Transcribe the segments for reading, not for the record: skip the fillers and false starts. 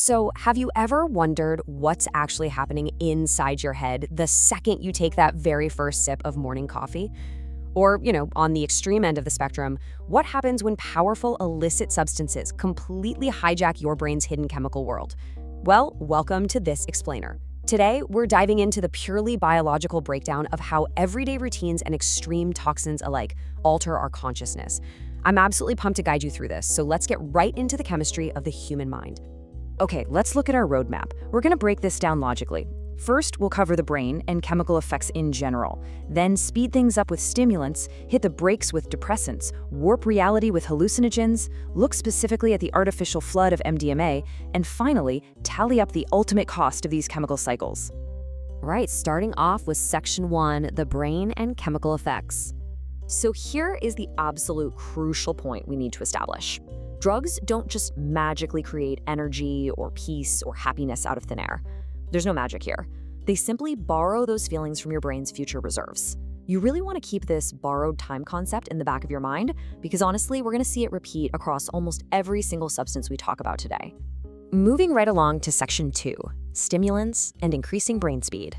So, have you ever wondered what's actually happening inside your head the second you take that very first sip of morning coffee? Or, on the extreme end of the spectrum, what happens when powerful illicit substances completely hijack your brain's hidden chemical world? Well, welcome to this explainer. Today, we're diving into the purely biological breakdown of how everyday routines and extreme toxins alike alter our consciousness. I'm absolutely pumped to guide you through this, so let's get right into the chemistry of the human mind. Okay, let's look at our roadmap. We're going to break this down logically. First, we'll cover the brain and chemical effects in general. Then speed things up with stimulants, hit the brakes with depressants, warp reality with hallucinogens, look specifically at the artificial flood of MDMA, and finally, tally up the ultimate cost of these chemical cycles. Right, starting off with Section 1, the brain and chemical effects. So here is the absolute crucial point we need to establish. Drugs don't just magically create energy or peace or happiness out of thin air. There's no magic here. They simply borrow those feelings from your brain's future reserves. You really want to keep this borrowed time concept in the back of your mind because honestly, we're going to see it repeat across almost every single substance we talk about today. Moving right along to Section 2, stimulants and increasing brain speed.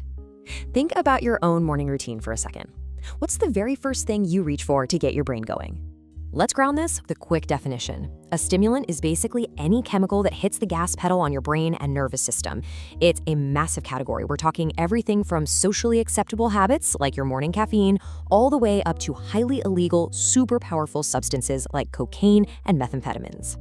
Think about your own morning routine for a second. What's the very first thing you reach for to get your brain going? Let's ground this with a quick definition. A stimulant is basically any chemical that hits the gas pedal on your brain and nervous system. It's a massive category. We're talking everything from socially acceptable habits, like your morning caffeine, all the way up to highly illegal, super powerful substances like cocaine and methamphetamines.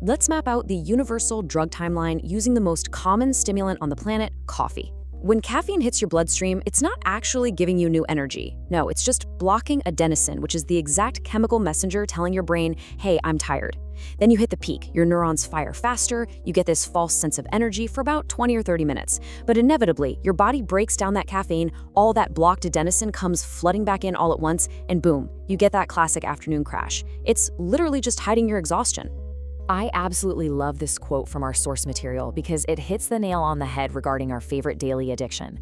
Let's map out the universal drug timeline using the most common stimulant on the planet, coffee. When caffeine hits your bloodstream, it's not actually giving you new energy. No, it's just blocking adenosine, which is the exact chemical messenger telling your brain, hey, I'm tired. Then you hit the peak, your neurons fire faster, you get this false sense of energy for about 20 or 30 minutes. But inevitably, your body breaks down that caffeine, all that blocked adenosine comes flooding back in all at once, and boom, you get that classic afternoon crash. It's literally just hiding your exhaustion. I absolutely love this quote from our source material because it hits the nail on the head regarding our favorite daily addiction.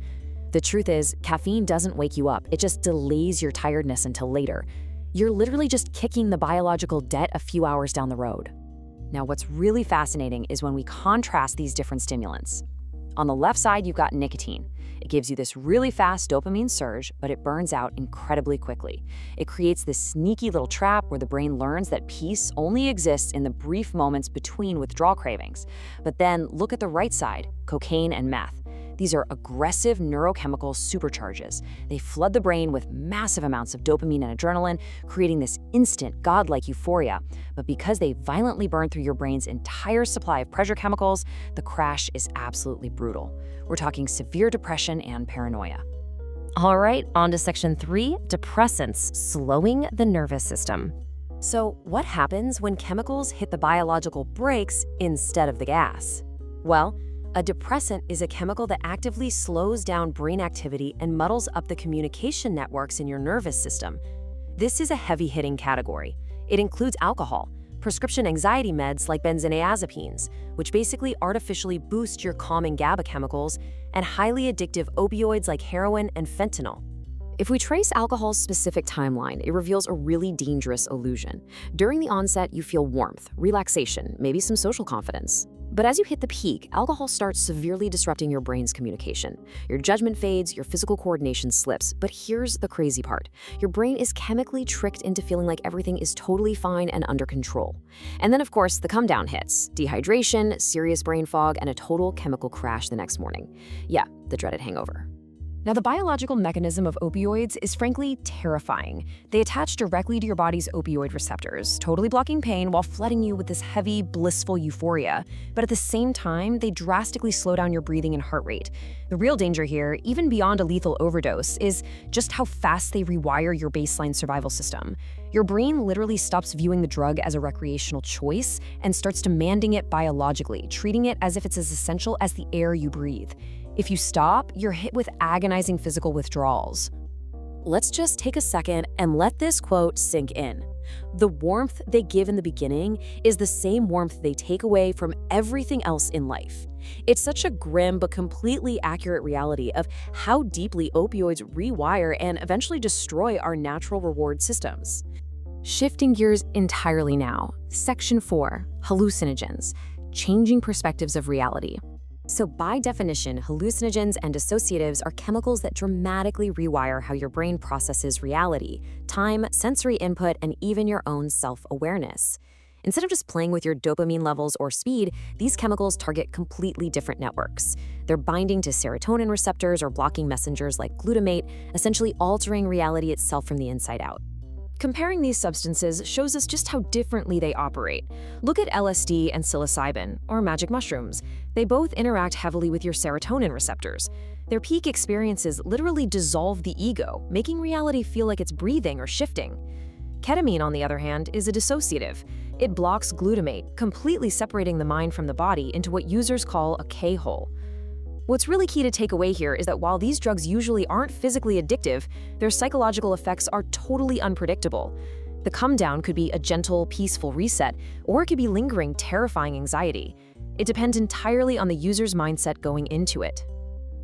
The truth is, caffeine doesn't wake you up, it just delays your tiredness until later. You're literally just kicking the biological debt a few hours down the road. Now, what's really fascinating is when we contrast these different stimulants. On the left side, you've got nicotine. It gives you this really fast dopamine surge, but it burns out incredibly quickly. It creates this sneaky little trap where the brain learns that peace only exists in the brief moments between withdrawal cravings. But then look at the right side, cocaine and meth. These are aggressive neurochemical supercharges. They flood the brain with massive amounts of dopamine and adrenaline, creating this instant, godlike euphoria. But because they violently burn through your brain's entire supply of pleasure chemicals, the crash is absolutely brutal. We're talking severe depression and paranoia. All right, on to Section 3, depressants, slowing the nervous system. So what happens when chemicals hit the biological brakes instead of the gas? Well, a depressant is a chemical that actively slows down brain activity and muddles up the communication networks in your nervous system. This is a heavy-hitting category. It includes alcohol, prescription anxiety meds like benzodiazepines, which basically artificially boost your calming GABA chemicals, and highly addictive opioids like heroin and fentanyl. If we trace alcohol's specific timeline, it reveals a really dangerous illusion. During the onset, you feel warmth, relaxation, maybe some social confidence. But as you hit the peak, alcohol starts severely disrupting your brain's communication. Your judgment fades, your physical coordination slips. But here's the crazy part. Your brain is chemically tricked into feeling like everything is totally fine and under control. And then, of course, the come down hits. Dehydration, serious brain fog, and a total chemical crash the next morning. Yeah, the dreaded hangover. Now, the biological mechanism of opioids is frankly terrifying. They attach directly to your body's opioid receptors, totally blocking pain while flooding you with this heavy, blissful euphoria. But at the same time, they drastically slow down your breathing and heart rate. The real danger here, even beyond a lethal overdose, is just how fast they rewire your baseline survival system. Your brain literally stops viewing the drug as a recreational choice and starts demanding it biologically, treating it as if it's as essential as the air you breathe. If you stop, you're hit with agonizing physical withdrawals. Let's just take a second and let this quote sink in. The warmth they give in the beginning is the same warmth they take away from everything else in life. It's such a grim but completely accurate reality of how deeply opioids rewire and eventually destroy our natural reward systems. Shifting gears entirely now, Section 4, hallucinogens. changing perspectives of reality. So by definition, hallucinogens and dissociatives are chemicals that dramatically rewire how your brain processes reality, time, sensory input, and even your own self-awareness. Instead of just playing with your dopamine levels or speed, these chemicals target completely different networks. They're binding to serotonin receptors or blocking messengers like glutamate, essentially altering reality itself from the inside out. Comparing these substances shows us just how differently they operate. Look at LSD and psilocybin, or magic mushrooms. They both interact heavily with your serotonin receptors. Their peak experiences literally dissolve the ego, making reality feel like it's breathing or shifting. Ketamine, on the other hand, is a dissociative. It blocks glutamate, completely separating the mind from the body into what users call a K-hole. What's really key to take away here is that while these drugs usually aren't physically addictive, their psychological effects are totally unpredictable. The come down could be a gentle, peaceful reset, or it could be lingering, terrifying anxiety. It depends entirely on the user's mindset going into it.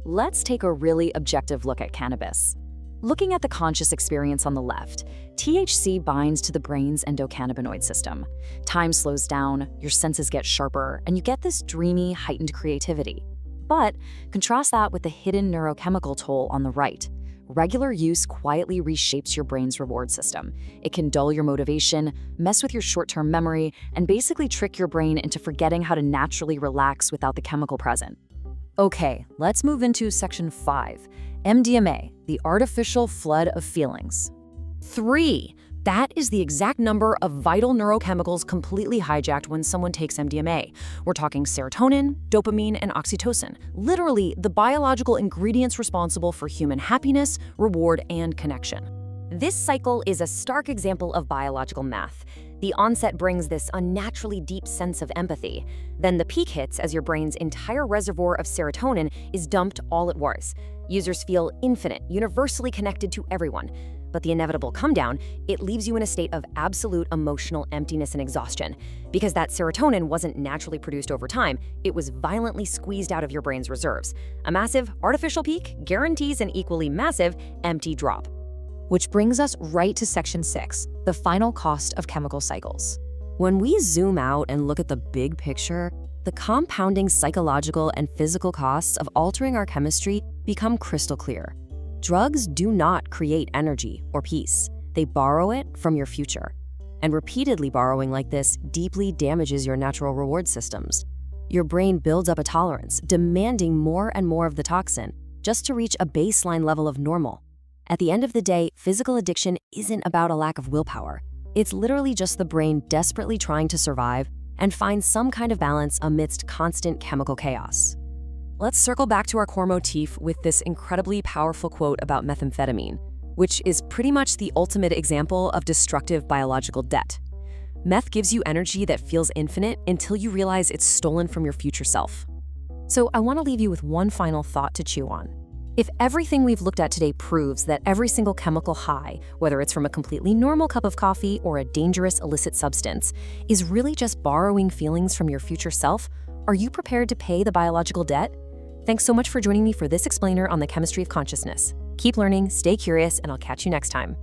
Let's take a really objective look at cannabis. Looking at the conscious experience on the left, THC binds to the brain's endocannabinoid system. Time slows down, your senses get sharper, and you get this dreamy, heightened creativity. But contrast that with the hidden neurochemical toll on the right. Regular use quietly reshapes your brain's reward system. It can dull your motivation, mess with your short-term memory, and basically trick your brain into forgetting how to naturally relax without the chemical present. Okay, let's move into Section 5, MDMA, the artificial flood of feelings. 3. That is the exact number of vital neurochemicals completely hijacked when someone takes MDMA. We're talking serotonin, dopamine, and oxytocin, literally the biological ingredients responsible for human happiness, reward, and connection. This cycle is a stark example of biological math. The onset brings this unnaturally deep sense of empathy. Then the peak hits as your brain's entire reservoir of serotonin is dumped all at once. Users feel infinite, universally connected to everyone. But the inevitable come down, it leaves you in a state of absolute emotional emptiness and exhaustion. Because that serotonin wasn't naturally produced over time, it was violently squeezed out of your brain's reserves. A massive artificial peak guarantees an equally massive empty drop. Which brings us right to Section 6, the final cost of chemical cycles. When we zoom out and look at the big picture, the compounding psychological and physical costs of altering our chemistry become crystal clear. Drugs do not create energy or peace. They borrow it from your future. And repeatedly borrowing like this deeply damages your natural reward systems. Your brain builds up a tolerance, demanding more and more of the toxin, just to reach a baseline level of normal. At the end of the day, physical addiction isn't about a lack of willpower. It's literally just the brain desperately trying to survive and find some kind of balance amidst constant chemical chaos. Let's circle back to our core motif with this incredibly powerful quote about methamphetamine, which is pretty much the ultimate example of destructive biological debt. Meth gives you energy that feels infinite until you realize it's stolen from your future self. So I want to leave you with one final thought to chew on. If everything we've looked at today proves that every single chemical high, whether it's from a completely normal cup of coffee or a dangerous illicit substance, is really just borrowing feelings from your future self, are you prepared to pay the biological debt? Thanks so much for joining me for this explainer on the chemistry of consciousness. Keep learning, stay curious, and I'll catch you next time.